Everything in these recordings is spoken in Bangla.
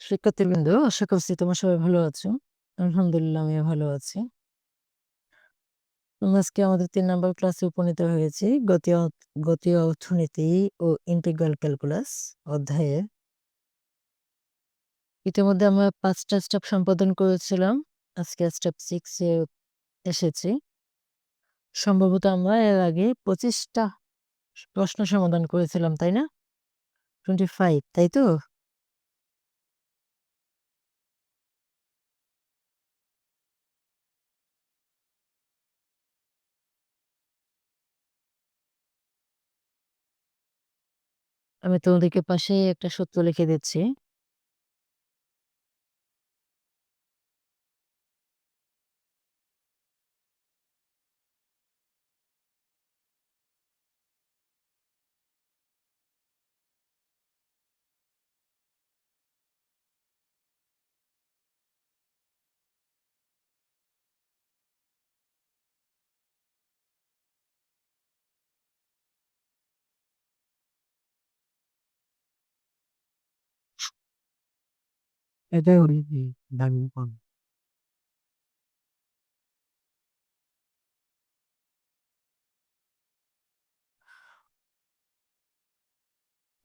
শিক্ষার্থীবৃন্দ, আশা করছি তোমরা সবাই ভালো আছো। আলহামদুলিল্লাহ আমিও ভালো আছি। আজকে আমাদের ৩ নাম্বার ক্লাসে উপনীত হয়েছি গতীয় অর্থনীতি ও ইন্টিগ্রাল ক্যালকুলাস অধ্যায়ে। ইতিমধ্যে আমরা ৫টা স্টেপ সম্পাদন করেছিলাম। আজকে স্টেপ 6 এ এসেছি। সম্ভবত আমরা এর আগে ২৫টা প্রশ্ন সমাধান করেছিলাম, তাই না? 25, তাই তো? আমি তোমাদেরকে পাশে একটা সূত্র লিখে দিচ্ছি।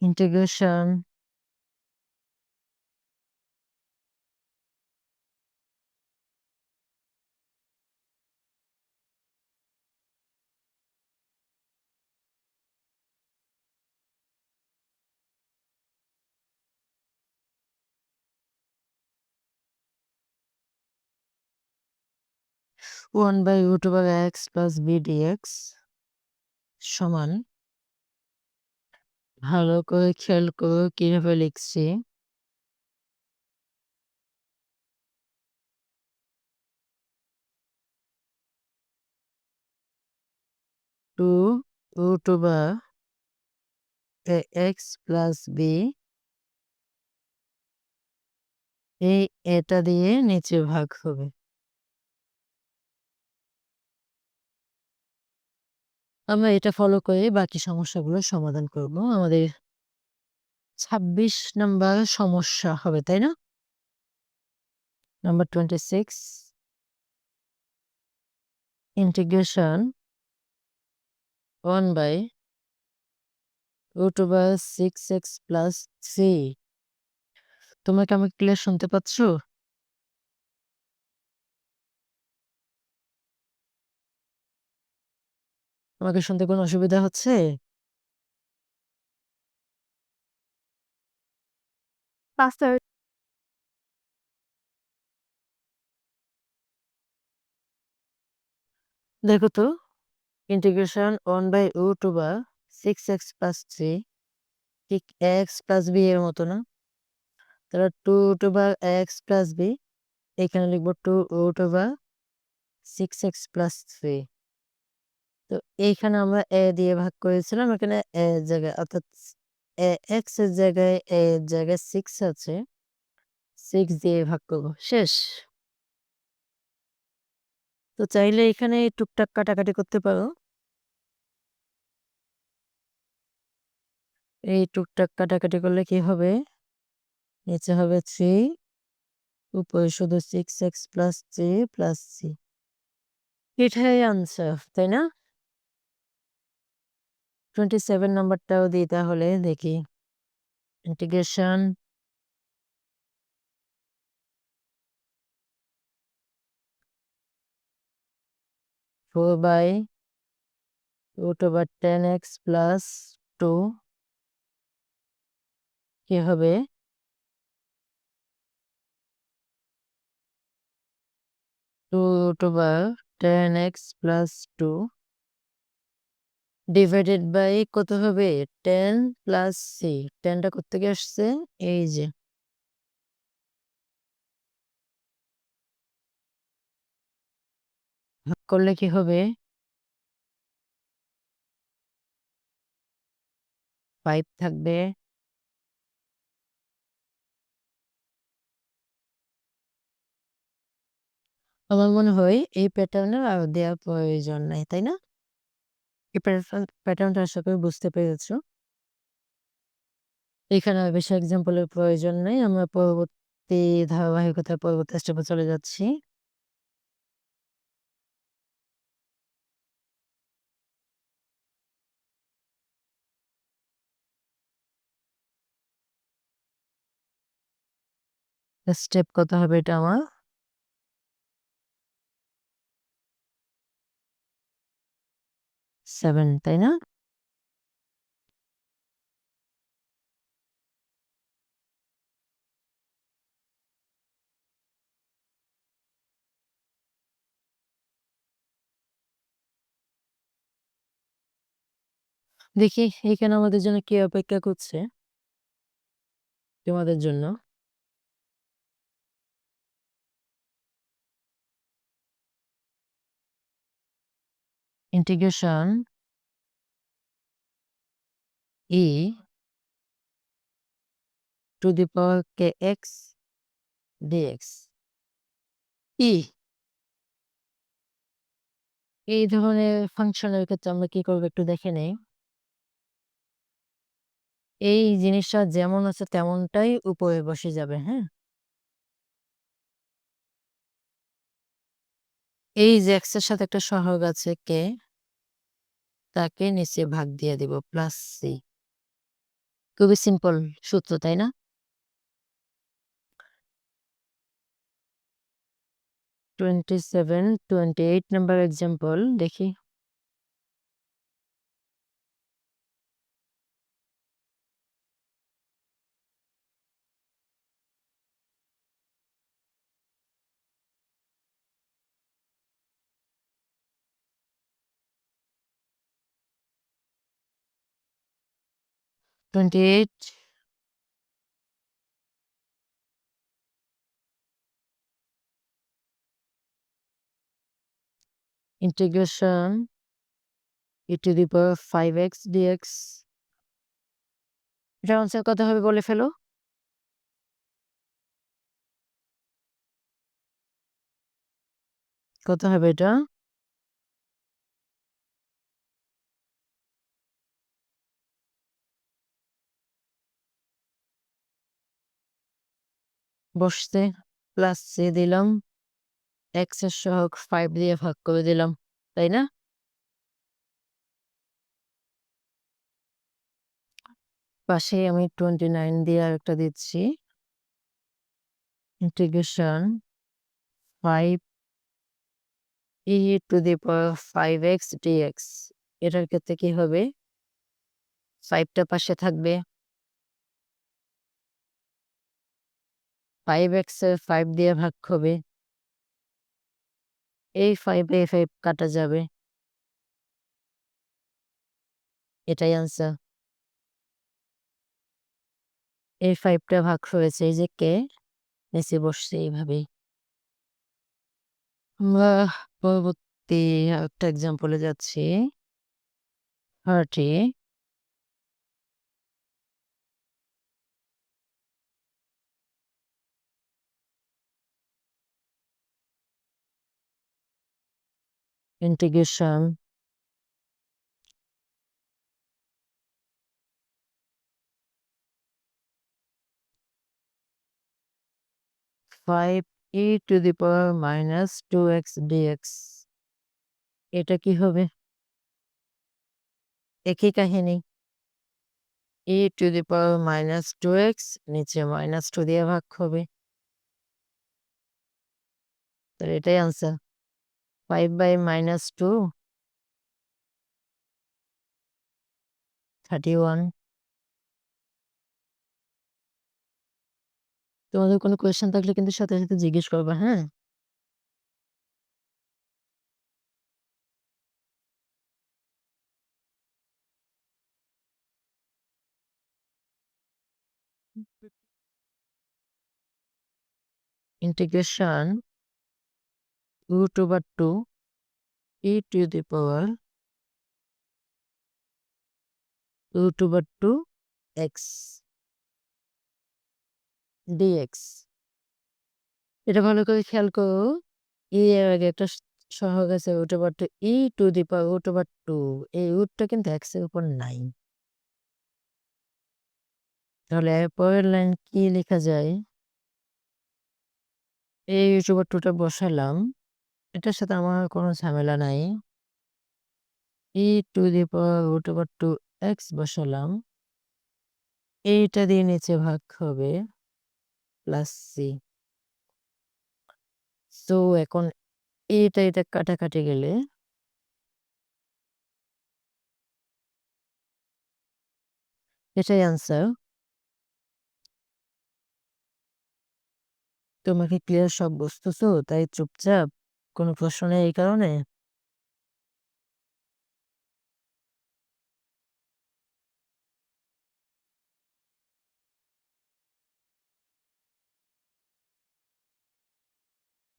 ইন্টিগ্রেশন 1/√x + b dx সমান, ভালো করে খেয়াল করো কিভাবে লিখছি। টু √x + b, এটা দিয়ে নিচে ভাগ হবে। আমরা এটা ফলো করে বাকি সমস্যাগুলো সমাধান করব। আমাদের ২৬ নাম্বার সমস্যা হবে, তাই না? Number 26, integration 1/√6x + 3। তোমরা কি আমাকে ক্লিয়ার শুনতে পাচ্ছ? আমাকে শুনতে কোনো অসুবিধা হচ্ছে? দেখো তো, ইন্টিগ্রেশন 1/√6x + 3 ঠিক x + b এর মতো না? তাহলে 2√x + b, এখানে লিখব 2√6x + 3। তো এইখানে আমরা a দিয়ে ভাগ করেছিলাম, এখানে a এর জায়গায় অর্থাৎ x এর জায়গায় a এর জায়গায় 6 আছে, 6 দিয়ে ভাগ করব, শেষ। তো চাইলে এখানে টুকটাক কাটাকাটি করতে পারো। এই টুকটাক কাটাকাটি করলে কি হবে? নিচে হবে 3, উপরে শুধু 6x + 3 + c। এটাই আনসার, তাই না? 27 নাম্বারটাও দিই তাহলে, দেখি। ইন্টিগ্রেশন 4/√10x + 2 কি হবে? 2/10x + 2 ডিভাইডেড বাই কত হবে? 10 + c। 10টা কোত্থেকে আসছে? এই যে। ভাগ করলে কি হবে? 5 থাকবে। আমার মনে হয় এই প্যাটার্নের আর দেওয়ার প্রয়োজন নাই, তাই না? এই প্যাটার্নটা আশা করি বুঝতে পেরেছো। এখানে আর বেশি এক্সাম্পলের প্রয়োজন নেই। আমরা পরবর্তী ধারাবাহিকতার পরবর্তী স্টেপে চলে যাচ্ছি। স্টেপ কত হবে এটা আমার? 7, তাই না? দেখি এখানে আমাদের জন্য কি অপেক্ষা করছে? তোমাদের জন্য। Integration e two the power kx dx। এই ধরনের ফাংশনের ক্ষেত্রে আমরা কি করবো একটু দেখে নেই। এই জিনিসটা যেমন আছে তেমনটাই উপরে বসে যাবে, হ্যাঁ? এই যে x এর সাথে একটা সহগ আছে k, তাকে নিচে ভাগ দিয়ে দিব প্লাস c। খুবই সিম্পল সূত্র, তাই না? 27, 28 নাম্বার এক্সাম্পল দেখি। Twenty-eight integration e two the power 5x dx। এটার আনসার কত হবে বলে ফেলো। কত হবে এটা? বসতে প্লাস c দিলাম, x এর সহগ 5 দিয়ে ভাগ করে দিলাম, তাই না? পাশে আমি 29 দিয়ে আরেকটা দিচ্ছি। Integration 5 e two the power 5x dx। এটার ক্ষেত্রে কি হবে? 5টা পাশে থাকবে, 5x এর 5 দিয়ে ভাগ হবে, এই 5 এ 5 কাটা যাবে, এটাই আনসার। এই 5টা ভাগ হয়েছে এই যে কে, নিচে বসছে এইভাবেই। আমরা পরবর্তী আরেকটা এক্সাম্পলে যাচ্ছি। 30 integration 5 e two the power minus 2x dx। এটা কি হবে? একই কাহিনী, e two the power minus 2x, নিচে মাইনাস 2 দিয়ে ভাগ হবে, তাহলে এটাই আনসার। 5 by minus 2 31। তোমাদের কোনো কোয়েশ্চেন থাকলে কিন্তু সাথে সাথে জিজ্ঞেস করবা, হ্যাঁ? Integration root over 2 e to the power root over 2 x dx। এটা ভালো করে খেয়াল করো, এর আগে একটা সহগ আছে √2 এই রুটটা কিন্তু x এর উপর নাই। তাহলে পরের লাইন কি লেখা যায়? এই √2টা বসালাম। এটার সাথে আমার কোনো ঝামেলা নাই। e⁻√2x বসালাম। এইটা দিয়ে নিচে ভাগ হবে +c। সো এখন এটা কাটাকাটি গেলে এটাই আনসার। তোমাকে ক্লিয়ার সব বুঝতেছো? তাই চুপচাপ? কোনো প্রশ্ন নেই এই কারণে?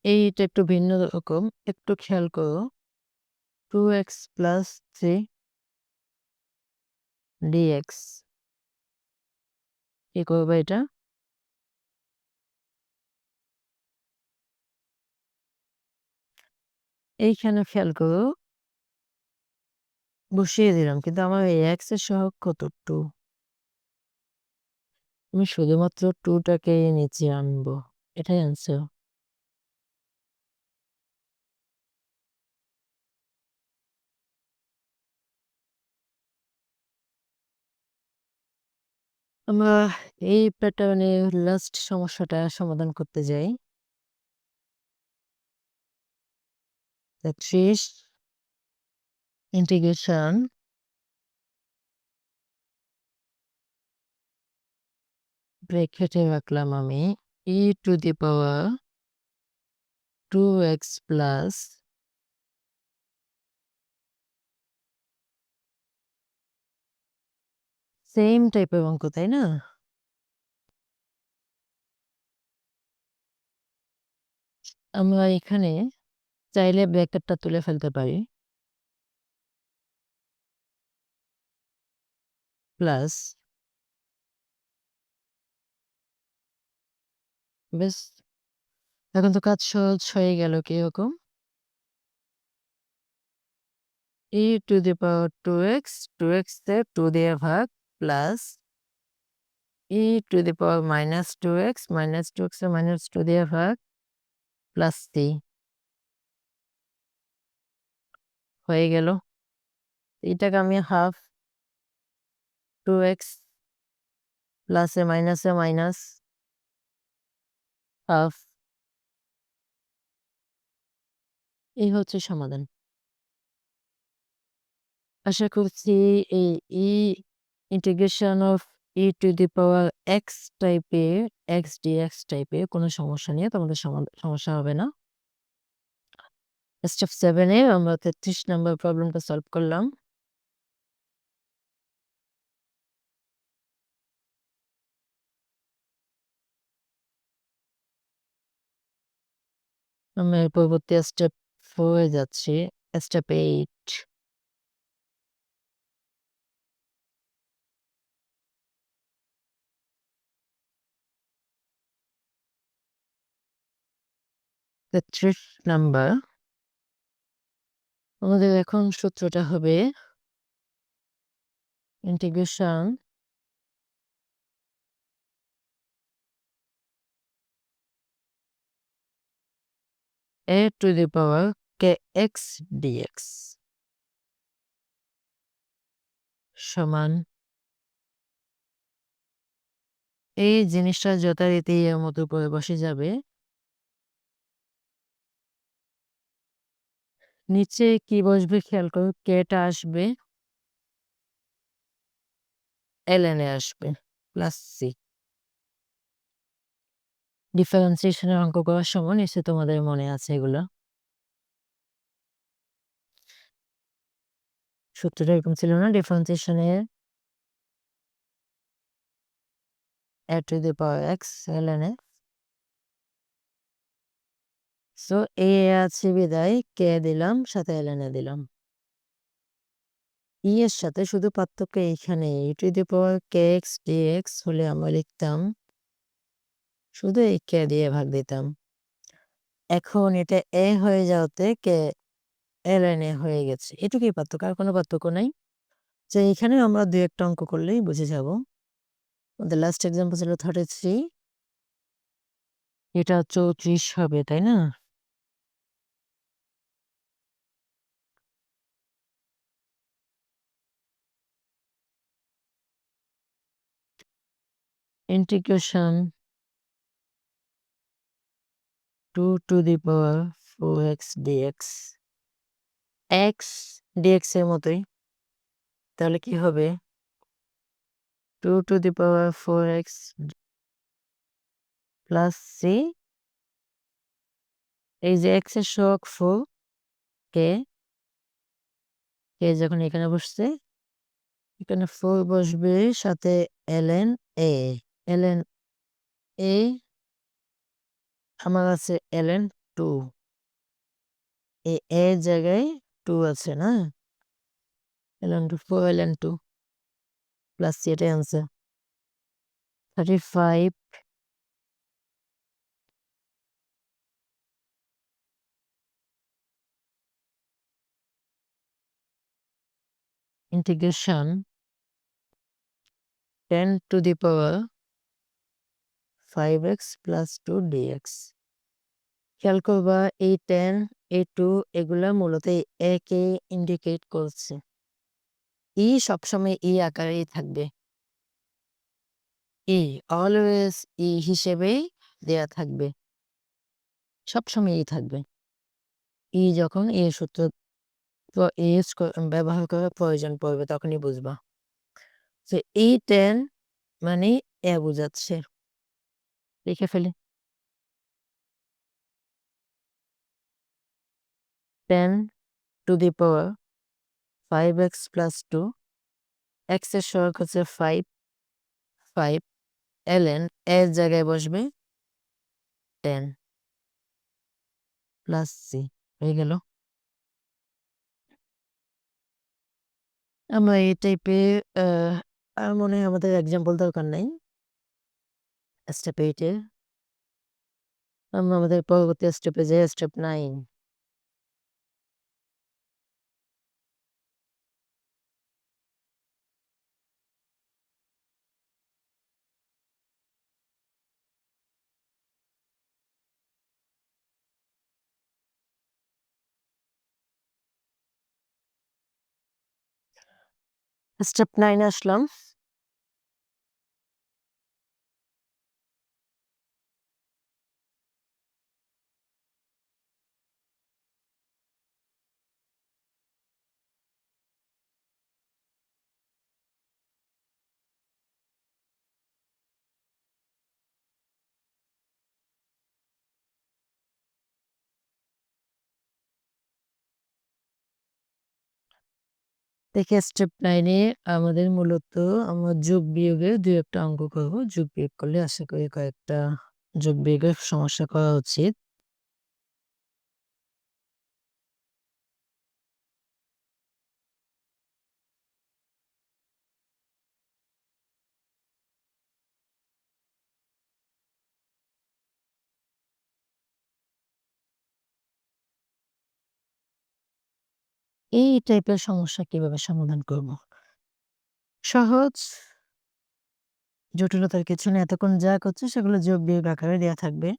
এইটা একটু ভিন্ন রকম। একটু খেয়াল করো। 2x + 3 dx। কি করবে এটা? এইখানে খেয়াল করো। বসিয়ে দিলাম। কিন্তু আমার এই x এর সহগ কত? 2। আমি শুধুমাত্র 2 টাকে নিচে আনবো। এটাই আনসার। আমরা এই প্যাটার্নের লাস্ট সমস্যাটা সমাধান করতে যাই। ৩০ ইন্টিগ্রেশন ব্র্যাকেটে রাখলাম আমি e⁻2x প্লাস সেম টাইপের অঙ্ক, তাই না? আমরা এখানে চাইলে ব্র্যাকেটটা তুলে ফেলতে পারি। প্লাস বেশ, এখন তো কাজ সহজ হয়ে গেল। কিরকম? e⁻2x, 2x তে 2 দিয়ে ভাগ প্লাস e⁻−2x, -2x এ -2 দিয়ে ভাগ প্লাস c হয়ে গেল। এটাকে আমি হাফ 2x প্লাসে মাইনাসে মাইনাস হাফ, এই হচ্ছে সমাধান। আশা করছি এই ইন্টিগ্রেশন অফ e⁻x টাইপের x dx টাইপের কোনো সমস্যা নিয়ে তোমাদের সমস্যা হবে না। স্টেপ 7 এ আমরা 33 নম্বর প্রবলেমটা সলভ করলাম। আমরা পরবর্তী স্টেপ 4 এ যাচ্ছি। স্টেপ 8। নাম্বার। আমাদের এখন সূত্রটা হবে ইন্টিগ্রেশন a⁻kx dx সমান এই জিনিসটা যথারীতি এর মতো করে বসে যাবে। নিচে কি বসবে খেয়াল করো। টা আসবে ln এ আসবে প্লাস c। ডিফারেন্সিয়েশনের অঙ্ক করার সময় নিশ্চয়ই তোমাদের মনে আছে এগুলো। সূত্রটা এরকম ছিল না? ডিফারেন্সিয়েশনের a⁻x ln A. So a আছে বিদায় কে দিলাম, সাথে ln এ দিলাম। এর সাথে শুধু পার্থক্য এইখানে e⁻kx dx হলে আমরা লিখতাম শুধু এই কে দিয়ে ভাগ দিতাম। এখন এটা এ হয়ে যাওয়াতে কে ln a হয়ে গেছে। এটুকুই পার্থক্য, আর কোনো পার্থক্য নাই। যে এখানে আমরা ২-১টা অঙ্ক করলেই বুঝে যাব। আমাদের লাস্ট এক্সাম্পল ছিল 33, এটা 34 হবে, তাই না? Integration 2 to the power 4x dx, x dx এর মতোই, তাহলে কি হবে? 2 to the power 4x plus C, এই যে x এর সহগ 4, কে যখন এখানে বসছে, এখানে 4 বসবে, সাথে ln a, ln a আমার আছে ln 2, এই এর জায়গায় 2 আছে না, ln 2 4 ln 2 প্লাস সি, এটাই answer. 35 integration 10 to the power 5x plus 2 dx। খেয়াল করবা এই 10, এই 2 এগুলা মূলত a কে ইন্ডিকেট করছে। ই সবসময় ই আকারেই থাকবে, ই অলওয়েজ ই হিসেবেই দেয়া থাকবে, সবসময় ই থাকবে। ই যখন এ সূত্র ইউজ ব্যবহার করার প্রয়োজন পড়বে তখনই বুঝবা যে এই 10 মানে এ বোঝাচ্ছে। লিখে ফেলি, 10 to the power 5x plus 2, x এর সহগ হচ্ছে 5 ln এর জায়গায় বসবে 10 প্লাস সি, হয়ে গেল। আমরা এই টাইপের আর মনে হয় আমাদের এক্সাম্পল দরকার নাই স্টেপ 8 এর। আমরা আমাদের পরবর্তী স্টেপে যাই, স্টেপ 9। স্টেপ 9 আসলাম। দেখে স্টেপ 9 এ আমাদের মূলত আমরা যোগ বিয়োগের 2-একটা অঙ্ক করব। যোগ বিয়োগ করলে আশা করি কয়েকটা যোগ বিয়োগের সমস্যা করা উচিত। এই টাইপের সমস্যা কিভাবে সমাধান করব? সহজ, জটিলতার কিছু নেই। এতক্ষণ যা করছি সেগুলো যোগ বিয়োগ আকারে দেয়া থাকবে।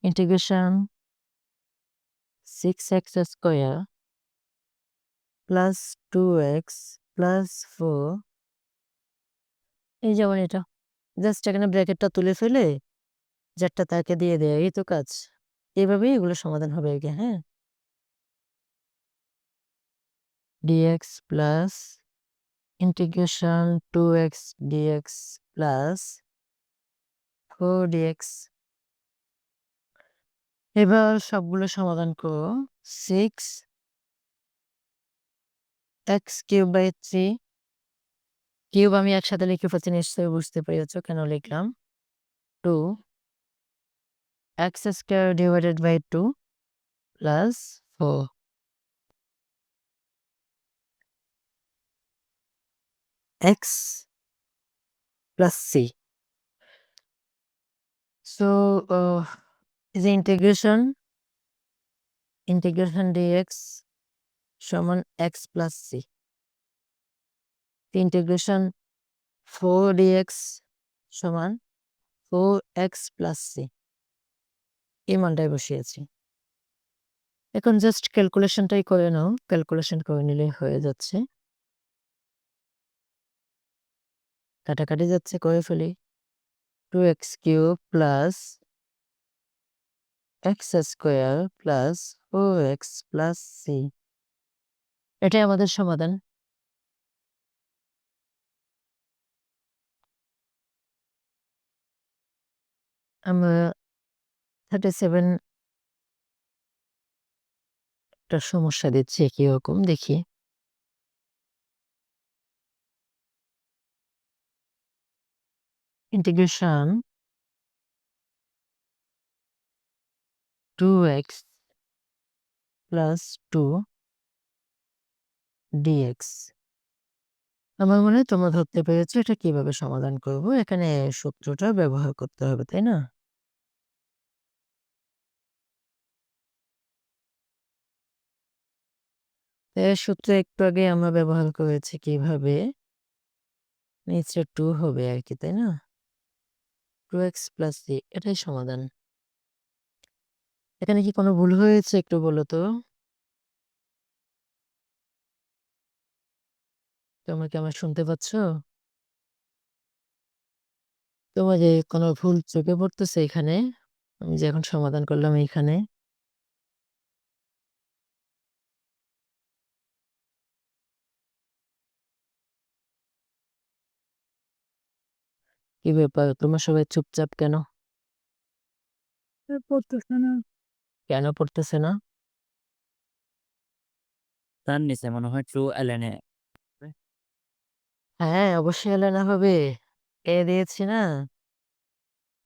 Integration 6x square plus 2x plus 4, এই যেমন এটা, জাস্ট এখানে ব্র্যাকেটটা তুলে ফেলে যেটা তাকে দিয়ে দেয়, এই তো কাজ। এভাবেই এগুলো সমাধান হবে আগে, হ্যাঁ। dx plus integration 2x dx plus 4 dx। এবার সবগুলো সমাধান করো। 6x কিউব বাই 3, কিউব আমি একসাথে লিখে ফেলছি, নিশ্চয়ই বুঝতে পেরেছো কেন লিখলাম। 2 x square divided by 2 plus 4, x plus c। So is the integration dx সমান x plus c. The integration 4 dx সমান 4x plus c. এই মানটাই বসিয়েছি। এখন জাস্ট ক্যালকুলেশনটাই করে নাও, ক্যালকুলেশন করে নিলে হয়ে যাচ্ছে। কাটাকাটি যাচ্ছে, করে ফেলি। 2x cube plus x square plus 4x plus c, এটাই আমাদের সমাধান। আমরা 37 একটা সমস্যা দিচ্ছি কিরকম দেখি। Integration 2x plus 2 dx। আমার মনে হয় তোমরা ধরতে পেরেছো এটা কিভাবে সমাধান করব। এখানে সূত্রটা ব্যবহার করতে হবে, তাই না? এর সূত্র একটু আগে আমরা ব্যবহার করেছি কিভাবে, নিচে 2 হবে আর কি, তাই না? 2x প্লাস c, এটাই সমাধান। এখানে কি কোনো ভুল হয়েছে একটু বলো তো। তোমরা কি আমার শুনতে পাচ্ছ? তোমার যে কোনো ভুল চোখে পড়তেছে এখানে, আমি যে এখন সমাধান করলাম এইখানে? কি ব্যাপার, তোমরা সবাই চুপচাপ কেন? পড়তেছে না। কেন পড়তেছে না? তার নিচে মনে হয় ট্রু এলেনে। হ্যাঁ অবশ্যই এলেনা হবে, এ দিয়েছি না,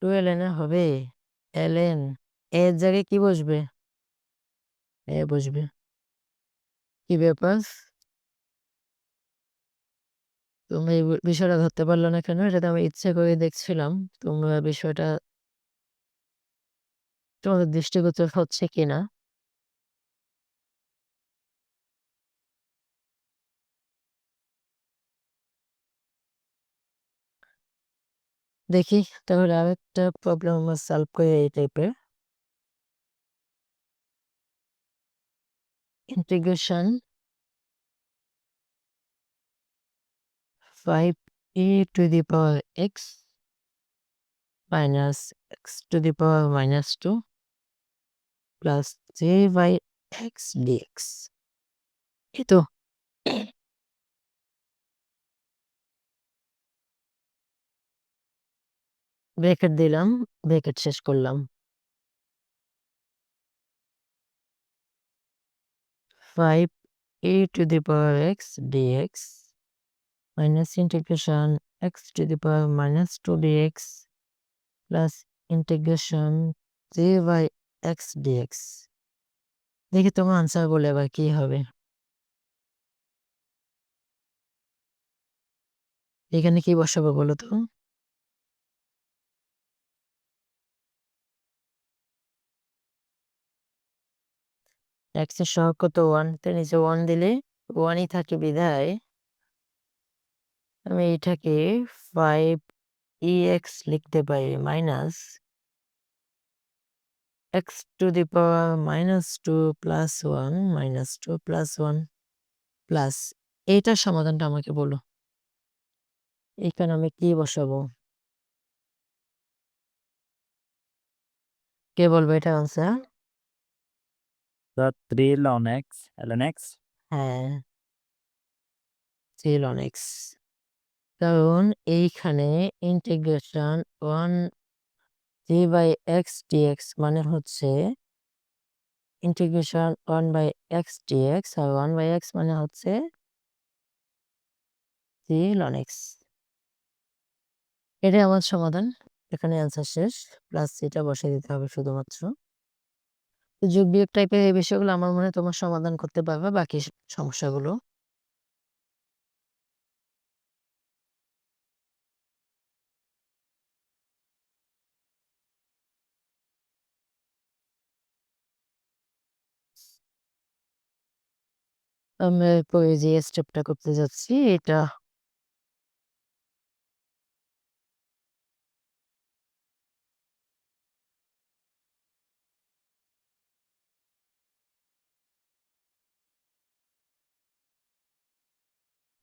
2 এলেনা হবে। এলেন এর জায়গায় কি বসবে? এ বসবে। কি ব্যাপার, তুমি এই বিষয়টা ধরতে পারলো না কেন? এটা তো আমি ইচ্ছে করে দেখছিলাম তোমরা বিষয়টা তোমাদের দৃষ্টিগোচর হচ্ছে কিনা। দেখি তাহলে আরেকটা প্রবলেম আমরা সলভ করে এই টাইপের। Integration 5e to the power x minus x to the power minus 2 plus j by x dx। এই তো, ব্র্যাকেট দিলাম, ব্র্যাকেট শেষ করলাম। 5e to the power x dx minus integration x to the power minus 2 dx plus integration j by x dx। দেখি তোমার আনসার বলে এবার কি হবে। এখানে কি বসাবো বলো তো? x এর সহগ কত 1, তার নিচে 1 দিলে 1ই থাকে বিধায় আমি এটাকে 5ex লিখতে পারি minus x to the power minus 2 plus 1 minus 2 plus 1 plus এইটার সমাধানটা আমাকে বলো। এখানে আমি কি বসাবো? কে বলবো এটা answer? The 3 ln x ln x। হ্যাঁ 3 ln x, কারণ এইখানে integration 1 j by x dx মানে হচ্ছে ইন্টিগ্রেশন 1 by x dx আর 1 by x মানে হচ্ছে 3 ln x। এটাই আমার সমাধান। এখানে অ্যান্সার শেষ, প্লাস এটা বসিয়ে দিতে হবে শুধুমাত্র। তো যোগ বিয়োগ টাইপের এই বিষয়গুলো আমার মনে হয় তোমার সমাধান করতে পারবে বাকি সমস্যাগুলো। আমরা এরপরে যে স্টেপটা করতে যাচ্ছি এটা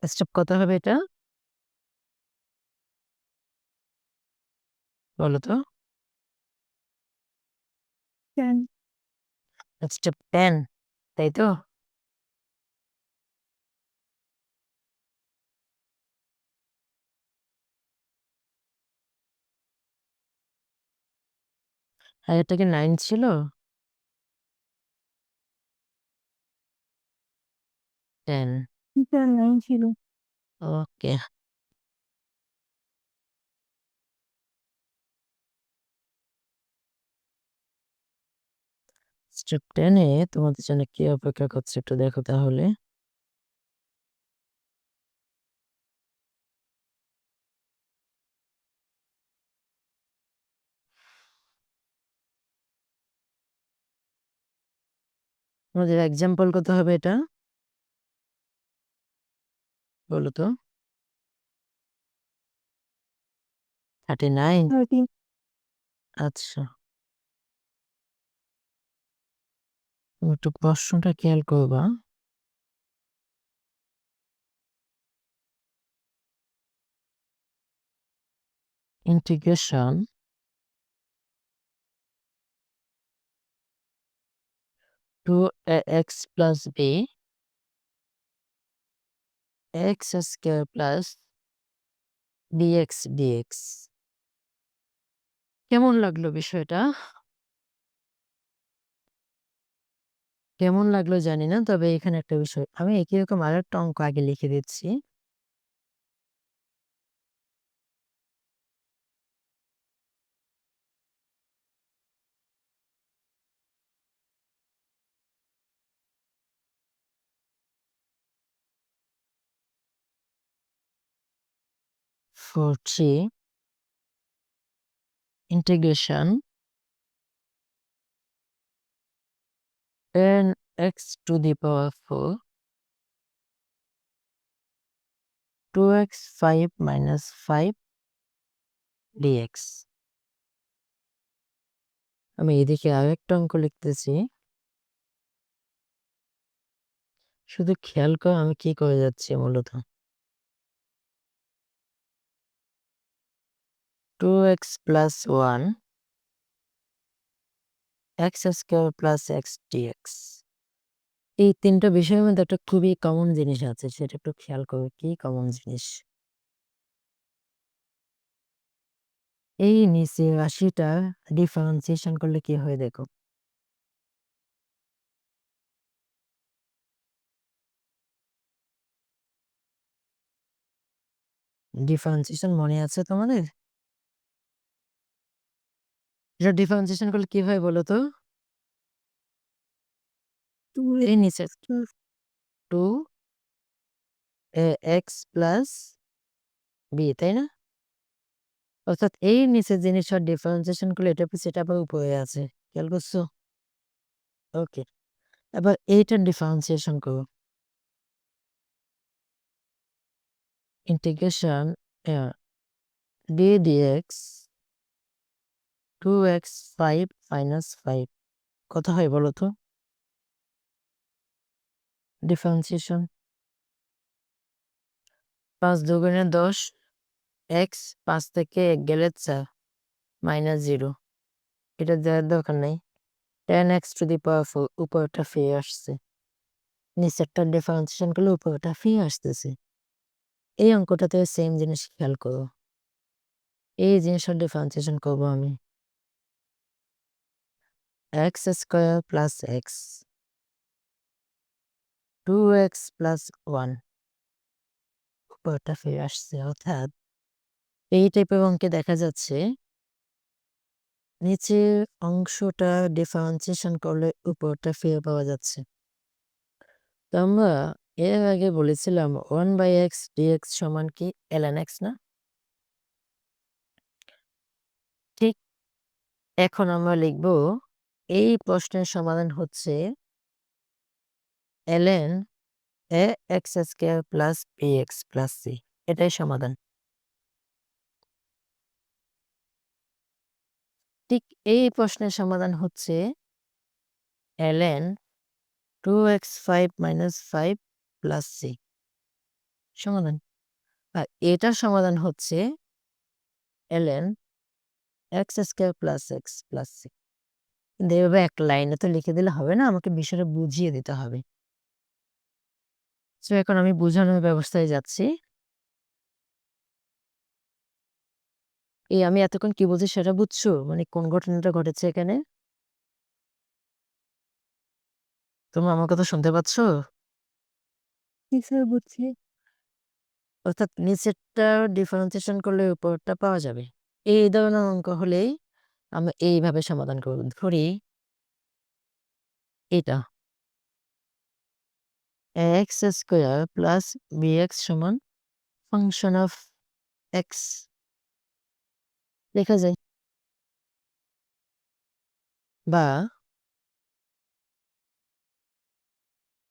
স্টেপ কত হবে এটা? বলো তো? 10 স্টেপ 10 তাই তো? আগেরটা কি 9 ছিল? 10 এটা 9 ছিল। ওকে। স্টেপ 10 এ তোমাদের জন্য কি অপেক্ষা করছে একটু দেখো তাহলে। আমাদের এক্সাম্পল কত হবে এটা? বলো তো? 39 13 আচ্ছা। তুমি একটু প্রশ্নটা খেয়াল করবা। Integration to ax plus b x square plus dx dx কেমন লাগলো বিষয়টা? কেমন লাগলো জানি না। তবে এখানে একটা বিষয় আমি একই রকম আরেকটা অঙ্ক আগে লিখে দিচ্ছি। For 3 integration 10x to the power 4 2x 5 minus 5 dx আমি এদিকে আরেকটা অঙ্ক লিখতেছি। শুধু খেয়াল করো আমি কি করে যাচ্ছি মূলত। 2x plus 1 x square plus x dx এই ৩ টা বিষয়ের মধ্যে একটা খুবই কমন জিনিস আছে সেটা একটু খেয়াল করো কি কমন জিনিস? এই নিচের রাশিটা ডিফারেন্সিয়েশন করলে কি হয় দেখো। ডিফারেন্সিয়েশন মনে আছে তোমাদের? এটা ডিফারেন্সিয়েশন করলে কি হয় বলো তো? 2 এই নিচে 2 x প্লাস b তাই না? অর্থাৎ এই নিচের জিনিসটার ডিফারেন্সিয়েশন করলে এটা সেটা আবার উপরে আছে। খেয়াল করছো? ওকে। এবার এইটার ডিফারেন্সিয়েশন করো। Integration d dx 2x 5 minus 5 কত হয় বলো তো? ডিফারেন্সিয়েশন 5 দুগুণে 10 x 5 থেকে 1 গেলে 4 মাইনাস 0 এটা দেওয়ার দরকার নাই। 10x to the power 4 উপরটা ফিরে আসছে। নিচেরটা ডিফারেন্সিয়েশন করলে উপরটা ফিরে আসতেছে। এই অঙ্কটাতে সেম জিনিস খেয়াল করো। এই জিনিসটার ডিফারেন্সিয়েশন করবো আমি। x square plus x 2x plus 1 উপরটা ফিরে আসছে। অর্থাৎ এই টাইপের অঙ্কে দেখা যাচ্ছে নিচের অংশটা ডিফারেন্সিয়েশন করলে উপরটা ফিরে পাওয়া যাচ্ছে। তো আমরা এর আগে বলেছিলাম 1/x dx সমান কি ln x না? ঠিক এখন আমরা লিখব এই প্রশ্নের সমাধান হচ্ছে ln A X square plus B X plus C, এটাই সমাধান। ঠিক এই প্রশ্নের সমাধান হচ্ছে ln 2x5 minus 5 plus C সমাধান। আর এটার সমাধান হচ্ছে ln x square plus X plus C. কিন্তু এভাবে এক লাইনে তো লিখে দিলে হবে না, আমাকে বিষয়টা বুঝিয়ে দিতে হবে। তো এখন আমি বোঝানোর ব্যবস্থায় যাচ্ছি। এই আমি এতক্ষণ কি বলছি সেটা বুঝছো? মানে কোন ঘটনাটা ঘটেছে এখানে? তোমরা আমার কথা শুনতে পাচ্ছ? জি স্যার বুঝছি। অর্থাৎ নিচেরটা ডিফারেন্সিয়েশন করলে উপরেরটা পাওয়া যাবে। এই ধরনের অঙ্ক হলেই আমরা এইভাবে সমাধান করব। ধরি এটা এক্স স্কোয়ার প্লাস বিএক্স সমান ফাংশন অফ এক্স লেখা যায়, বা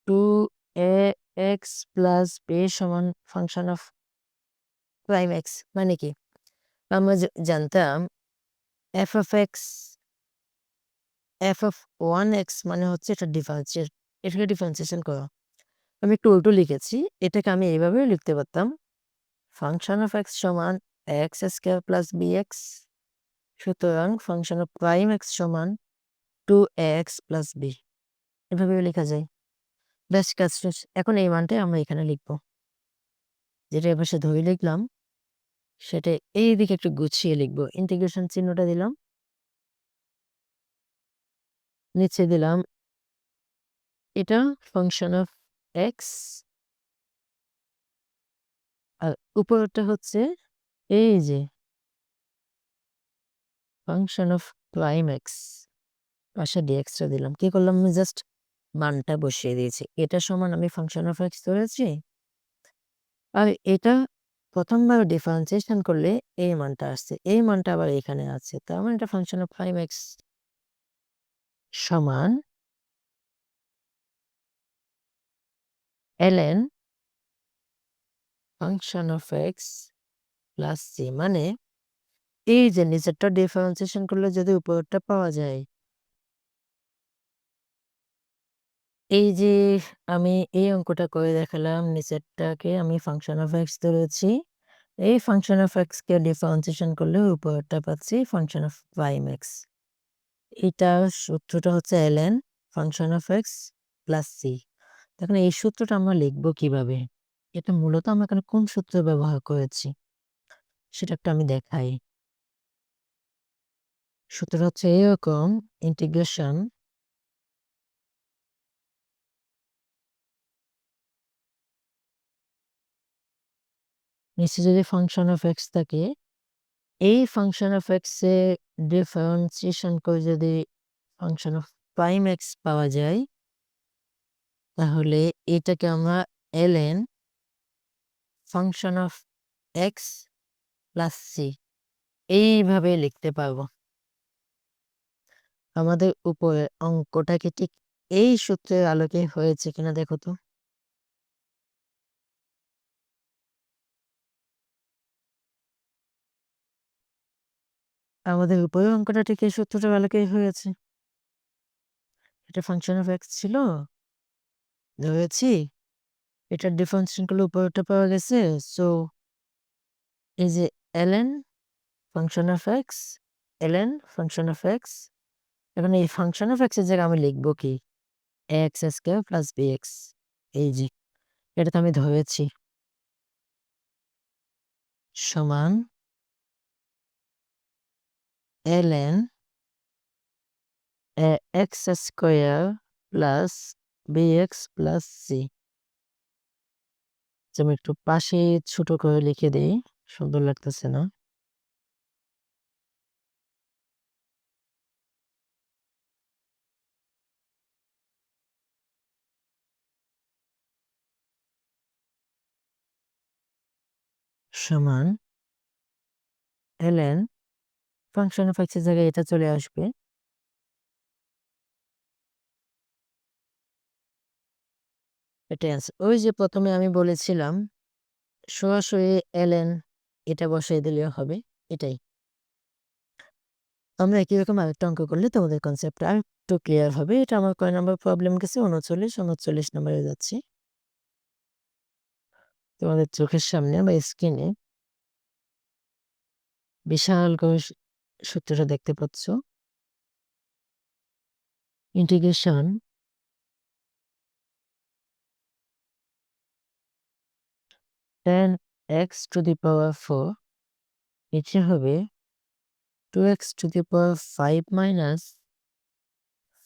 2ax প্লাস বি সমান ফাংশন অফ প্রাইম এক্স। মানে কি? আমরা জানতাম F of x F of 1x মানে হচ্ছে এটা এটাকে ডিফারেন্সিয়েশন করা। আমি একটু উল্টো লিখেছি, এটাকে আমি এইভাবেও লিখতে পারতাম ফাংশন অফ এক্স সমান এক্স স্কোয়ার প্লাস বি এক্স, সুতরাং ফাংশন অফ প্রাইম এক্স সমান 2ax প্লাস বি, এভাবেও লেখা যায়। ব্যাস কাজ শেষ। এখন এই মানটাই আমরা এখানে লিখব, যেটা এপাশে ধরে লিখলাম সেটা এই দিকে একটু গুছিয়ে লিখব। ইন্টিগ্রেশন চিহ্নটা দিলাম, নিচে দিলাম এটা ফাংশন অফ এক্স, আর উপরেরটা হচ্ছে এই যে ফাংশন অফ প্রাইম এক্স, পাশে ডিএক্সটা দিলাম। কি করলাম? আমি জাস্ট মানটা বসিয়ে দিয়েছি। এটা সমান আমি ফাংশন অফ এক্স ধরেছি, আর এটা প্রথমবার ডিফারেন্সিয়েশন করলে এই মানটা আসছে, এই মানটা আবার এখানে আছে, তার মানে এটা ফাংশন অফ প্রাইম এক্স সমান ln function of X plus C. মানে এই যে নিচেরটা ডিফারেন্সিয়েশন করলে যদি উপরেরটা পাওয়া যায়, এই যে আমি এই অঙ্কটা করে দেখালাম, নিচেরটাকে আমি ফাংশন অফ এক্স ধরেছি, এই function of x K differentiation করলে উপরেরটা পাচ্ছি ফাংশন অফ প্রাইম এক্স। এটার সূত্রটা হচ্ছে ln function of X plus C. এখন এই সূত্রটা আমরা লিখবো কিভাবে? এটা মূলত আমরা এখানে কোন সূত্র ব্যবহার করেছি সেটা একটু আমি দেখাই। সূত্রটা হচ্ছে এরকম, ইন্টিগ্রেশন নিচে যদি ফাংশন অফ এক্স থাকে, এই function of x A differentiation করে যদি ফাংশন অফ প্রাইম এক্স পাওয়া যায়, তাহলে এটাকে আমরা ln function of X plus C এইভাবে লিখতে পারবো। আমাদের উপরে অঙ্কটা কি ঠিক এই সূত্রের আলোকে হয়েছে কিনা দেখো তো। আমাদের উপরের অঙ্কটা ঠিক এই সূত্রটার আলোকেই হয়েছে। এটা ফাংশন অফ এক্স ছিল, ধরেছি এটার ডিফারেন্সিয়েশন করলে উপরেরটা পাওয়া গেছে। সো এই যে ln function of x, ln function of x, এখন এই ফাংশন অফ এক্স এর জায়গায় আমি লিখবো কি X square plus B X. এই যে এটা তো আমি ধরেছি সমান ln X square plus B X plus C. আমি একটু পাশে ছোট করে লিখে দিই, সুন্দর লাগতেছে না। সমান ln ফাংশন অফ এক্স এর জায়গায় এটা চলে আসবে, এটাই আনসার। ওই যে প্রথমে আমি বলেছিলাম সরাসরি ln এটা বসাই দিলেও হবে, এটাই। আমরা একই রকম আরেকটা অঙ্ক করলে তোমাদের কনসেপ্টটা আরেকটু ক্লিয়ার হবে। এটা আমার কয় নাম্বার প্রবলেম গেছে? 39 নাম্বারে যাচ্ছি। তোমাদের চোখের সামনে বা স্ক্রিনে বিশাল করে সূত্রটা দেখতে পাচ্ছ। Integration tan x to the power 4 নিচে হবে 2x to the power 5 minus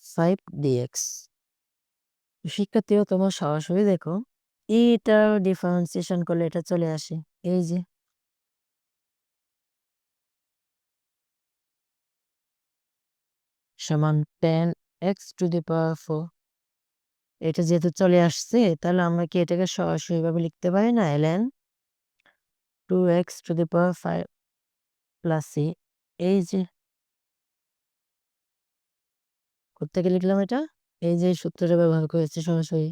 5 dx। শিক্ষার্থীরা তোমরা সরাসরি দেখো এটা ডিফারেন্সিয়েশন করলে এটা চলে আসে এই যে সমান tan x to the power 4। এটা যেহেতু চলে আসছে তাহলে আমরা কি এটাকে সরাসরি ভাবে লিখতে পারি না? ln 2x to the power 5 plus c। এই যে কোত্থেকে লিখলাম এটা? এই যে সূত্রটা ব্যবহার করেছে সরাসরি।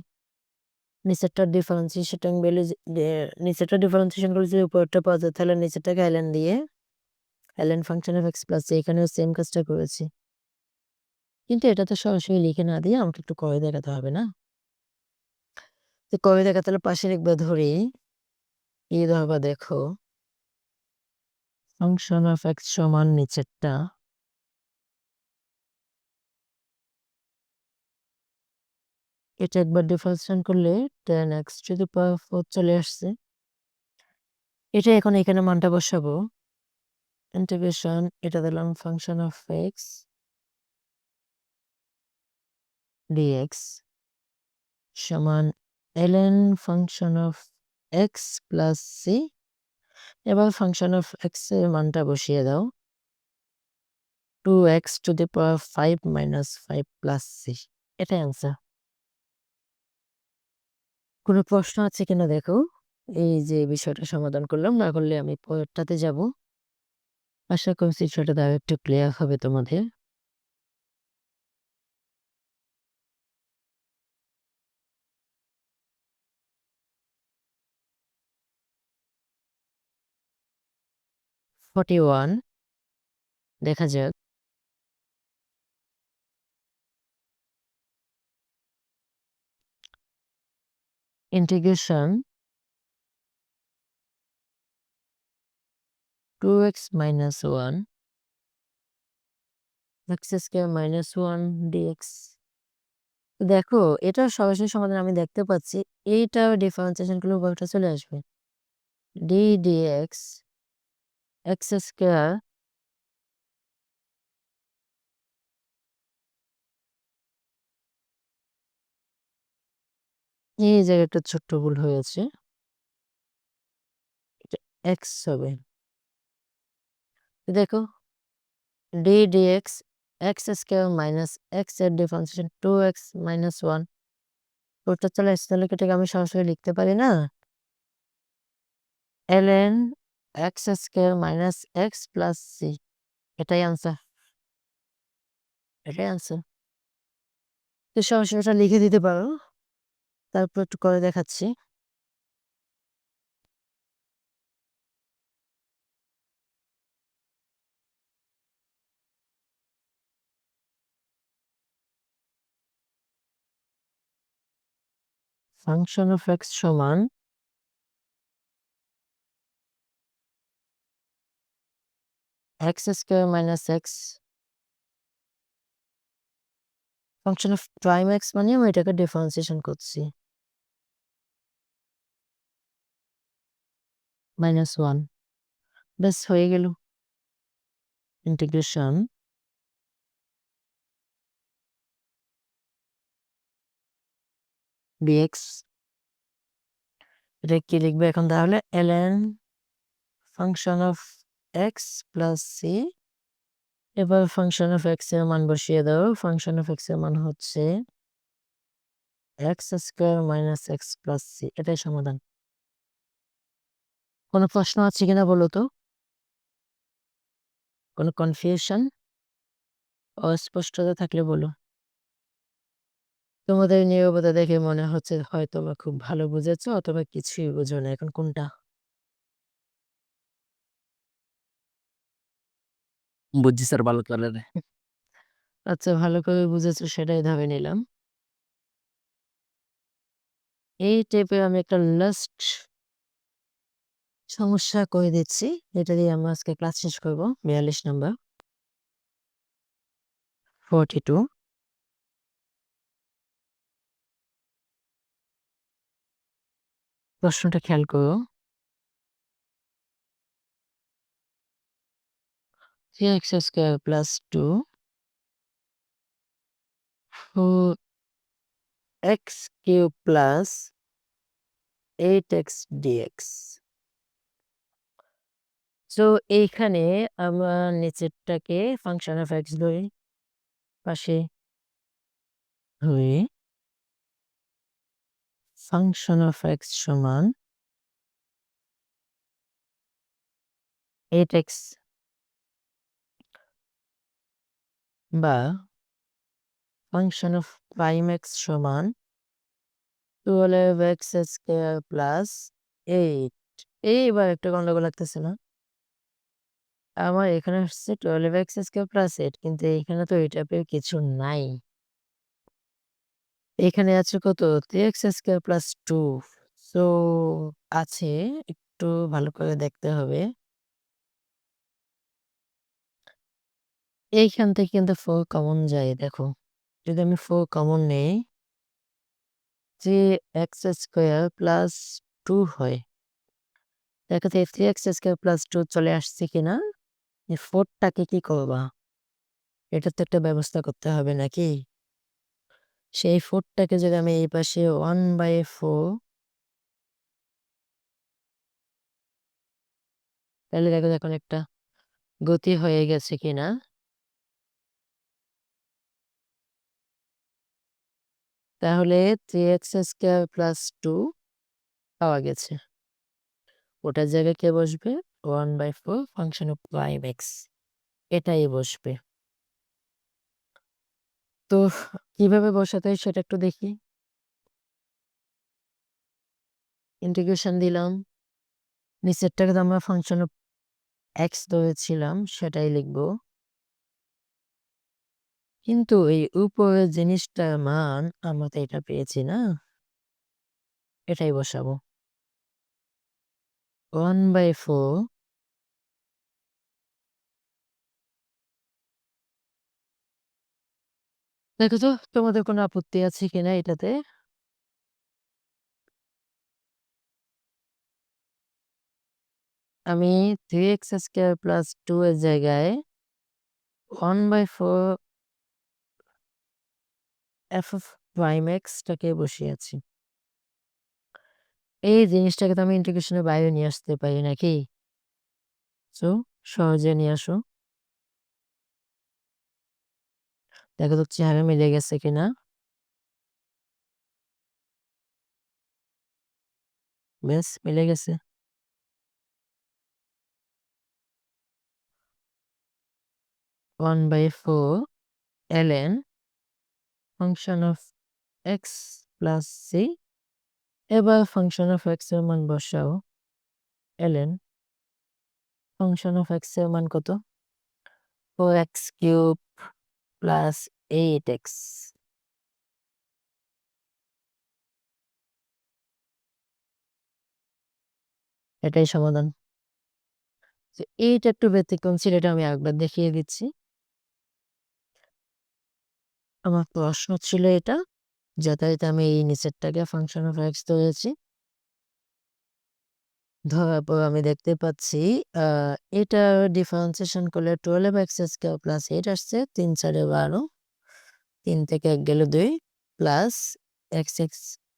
নিচেরটা ডিফারেন্সিয়েশন ভ্যালু নিচেরটা ডিফারেন্সিয়েশন করে যদি উপরেরটা পাওয়া যায় তাহলে নিচেরটাকে ln দিয়ে ln function of x plus c এখানেও সেম কাজটা করেছি। কিন্তু এটা তো সরাসরি লিখে না দিয়ে আমাকে একটু করে দেখাতে হবে না? তো করে দেখাতে হলে পাশে লিখবা ধরি কি ধরবা দেখো ফাংশন অফ x সমান নিচেরটা এটা একবার ডিফারেন্সিয়েশন করলে tan x to the power 4 চলে আসছে। এটা এখন এখানে মানটা বসাবো। ইন্টিগ্রেশন এটা দিলাম ফাংশন অফ x dx সমান ln function of x plus c। এবার ফাংশন অফ x এর মানটা বসিয়ে দাও 2x to the power 5 minus 5 plus c। এটাই আনসার। কোনো প্রশ্ন আছে কিনা দেখো। এই যে বিষয়টা সমাধান করলাম, না করলে আমি পরেরটাতে যাব। আশা করছি সেটা দ্বারা একটু ক্লিয়ার হবে তোমাদের। ফর্টি ওয়ান দেখা যাক। Integration 2x minus 1 x square minus 1 dx। দেখো এটা সরাসরি সমাধান আমি দেখতে পাচ্ছি। এইটা ডিফারেন্সিয়েশন করলে উপরটা চলে আসবে d dx x স্কয়ার এই জায়গায় একটা ছোট্ট ভুল হয়েছে, এটা x হবে। দেখো d dx x square minus x এর ডিফারেন্সিয়েশন 2x মাইনাস 1 ওটা চলে আসছে। তাহলে এটাকে আমি সরাসরি লিখতে পারি না? ln x square minus x plus c। এটাই আনসার, এটাই আনসার। তো সরাসরি এটা লিখে দিতে পারো, তারপর একটু করে দেখাচ্ছি। ফাংশন অফ x সমান x square minus x function of prime x মানে আমি এটাকে ডিফারেন্সিয়েশন করছি মাইনাস 1। ব্যাস হয়ে গেল। ইন্টিগ্রেশন dx এটা কি লিখবে এখন তাহলে? ln function of x plus c। এবার ফাংশন অফ x এর মান বসিয়ে দাও। ফাংশন অফ x এর মান হচ্ছে x square minus x plus c। এটাই সমাধান। কোনো প্রশ্ন আছে কিনা বলো তো? কোনো কনফিউশন অস্পষ্টতা থাকলে বলো। তোমাদের নীরবতা দেখে মনে হচ্ছে হয় তোমরা খুব ভালো বুঝেছো অথবা কিছুই বুঝো না। এখন কোনটা? বুঝছি স্যার ভালো করে। আচ্ছা, ভালো করে বুঝেছো সেটাই ধরে নিলাম। এই টাইপের আমি একটা লাস্ট সমস্যা করে দিচ্ছি, যেটা দিয়ে আমরা আজকে ক্লাস শেষ করবো। 42 নাম্বার 42। প্রশ্নটা খেয়াল করো। 3x square plus 2 4x cube plus 8x DX. তো এইখানে আমরা নিচেরটাকে ফাংশন অফ এক্স ধরি, পাশে ধরি ফাংশন অফ এক্স সমান 8x বা ফাংশন অফ প্রাইম এক্স সমান 12x স্কোয়ার প্লাস 8। এইবার একটা গন্ডগোল লাগতেছে না? আমার এখানে আসছে 12x স্কোয়ার প্লাস 8, কিন্তু এখানে তো এই টাইপের কিছু নাই। এখানে আছে কত? 3x square plus 2। সো আছে, একটু ভালো করে দেখতে হবে। এইখান থেকে কিন্তু 4 কমন যায়। দেখো, যদি আমি 4 কমন নেই, 3x স্কোয়ার প্লাস 2 হয়। দেখো তো 3x স্কোয়ার প্লাস 2 চলে আসছে কিনা। এই 4টাকে কি করবা? এটা তো একটা ব্যবস্থা করতে হবে নাকি? সেই 4টাকে যদি আমি এই পাশে 1/4, তাহলে দেখো এখন একটা গতি হয়ে গেছে কিনা। তাহলে 3x স্কোয়ার প্লাস 2 পাওয়া গেছে। ওটার জায়গায় কে বসবে? 1/4 ফাংশন অফ প্রাইম এক্স, এটাই বসবে। তো কিভাবে বসাতে হয় সেটা একটু দেখি। ইন্টিগ্রেশন দিলাম, নিচেরটাকে তো আমরা ফাংশন অফ এক্স ধরেছিলাম, সেটাই লিখব। কিন্তু এই উপরের জিনিসটার মান আমরা তো এটা পেয়েছি না, এটাই বসাবো। 1/4 দেখো তো তোমাদের কোনো আপত্তি আছে কিনা এটাতে? আমি 3x স্কোয়ার প্লাস 2 এর জায়গায় 1/4 এফ অফ প্রাইম এক্সটাকে বসিয়েছি। এই জিনিসটাকে তো আমি ইন্টিগ্রেশনের বাইরে নিয়ে আসতে পারি নাকি? সো সহজে নিয়ে আসো। দেখো তো চেহারা মিলে গেছে কিনা। বেশ, মিলে গেছে। 1/4 ln function of X plus C. এবার ফাংশন অফ এক্স এর মান বসাও। ln ফাংশন অফ এক্স এর মান কত? 4x cube plus 8x। এটাই সমাধান। তো এইটা একটু ব্যতিক্রম ছিল, এটা আমি একবার দেখিয়ে দিচ্ছি। আমার প্রশ্ন ছিল এটা, যথারীতি আমি এই নিচেরটাকে ফাংশন অফ এক্স ধরেছি। ধরার পর আমি দেখতে পাচ্ছি এটা ডিফারেন্সিয়েশন করলে 12x স্কোয়ার প্লাস 8 আসছে, 3 4 12, 3 থেকে 1 গেলে 2 প্লাস x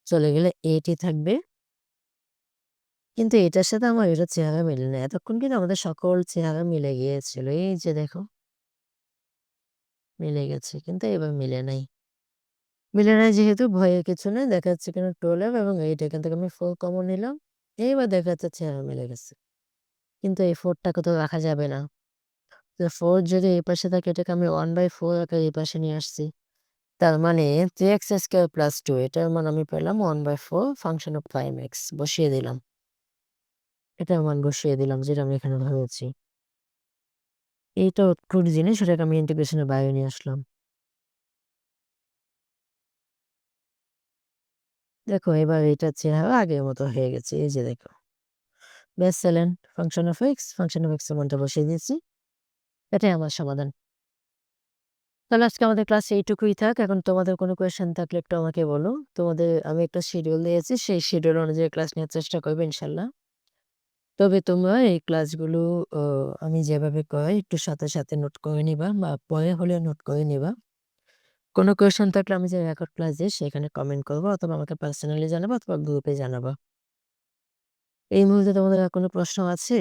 চলে গেলে 8ই থাকবে। কিন্তু এটার সাথে আমার এটা চেহারা মিলে না। এতক্ষণ কিন্তু আমাদের সকল চেহারা মিলে গিয়েছিল। এই যে দেখো, মিলে গেছে, কিন্তু এবার মিলে নাই। মিলে নাই যেহেতু ভয়ের কিছু নেই, দেখা যাচ্ছে কিনা 12 এবং 8, এখান থেকে আমি 4 কমন নিলাম। এইবার দেখা যাচ্ছে চেহারা মিলে গেছে, কিন্তু এই 4টাকে তো রাখা যাবে না। 4 যদি এই পাশে থাকে, এটাকে আমি 1/4 আকারে এই পাশে নিয়ে আসছি। তার মানে 3x² + 2 এটার মান আমি পেলাম 1/4 ফাংশন অফ প্রাইম x বসিয়ে দিলাম। এটার মান বসিয়ে দিলাম যেটা আমি এখানে ধরেছি। এইটা অদ্ভুত জিনিস, এটাকে আমি ইন্টিগ্রেশনের বাইরে নিয়ে আসলাম। দেখো এবার এটার চেহারা আগের মতো হয়ে গেছে। এই যে দেখো। ব্যাস এলেন ফাংশন অফ x এর মানটা বসিয়ে দিয়েছি। এটাই আমার সমাধান। তাহলে আজকে আমাদের ক্লাস এইটুকুই থাক। এখন তোমাদের কোনো কোয়েশ্চেন থাকলে একটু আমাকে বলো। আমি একটা শিডিউল দিয়েছি, সেই শিডিউল অনুযায়ী ক্লাস নেওয়ার চেষ্টা করবো ইনশাল্লাহ। তবে তোমরা এই ক্লাসগুলো আমি যেভাবে করাই একটু সাথে, সাথে নোট করে নিবা বা পরে হলেও নোট করে নিবা। কোনো কোয়েশ্চেন থাকলে আমি যে রেকর্ড ক্লাস দিই সেখানে কমেন্ট করবো অথবা আমাকে পার্সোনালি জানাবা অথবা গ্রুপে জানাবা। এই মুহূর্তে তোমাদের আর কোনো প্রশ্ন আছে?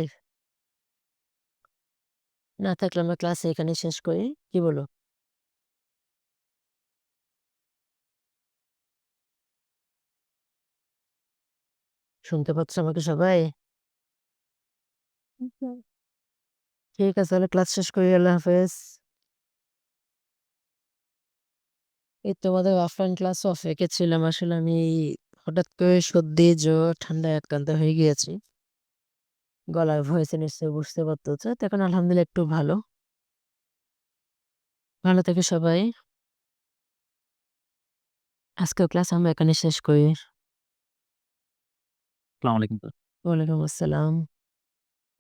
না থাকলে আমরা ক্লাস এখানেই শেষ করি। কি বলো? শুনতে পাচ্ছ আমাকে সবাই? আচ্ছা। ঠিক আছে তাহলে ক্লাস শেষ করি। আল্লাহ হাফেজ। এই তোমাদের অফলাইন ক্লাস অফ রেখেছিলাম। আসলে আমি হঠাৎ করে সর্দি, জ্বর, ঠান্ডায় আক্রান্ত হয়ে গিয়েছি। গলার ভয়েসে নিশ্চয়ই বুঝতে পারতেছো। তো এখন আলহামদুলিল্লাহ একটু ভালো। ভালো থেকো সবাই। আজকের ক্লাস আমরা এখানে শেষ করি। আসসালামু আলাইকুম স্যার। ওয়ালাইকুম আসসালাম।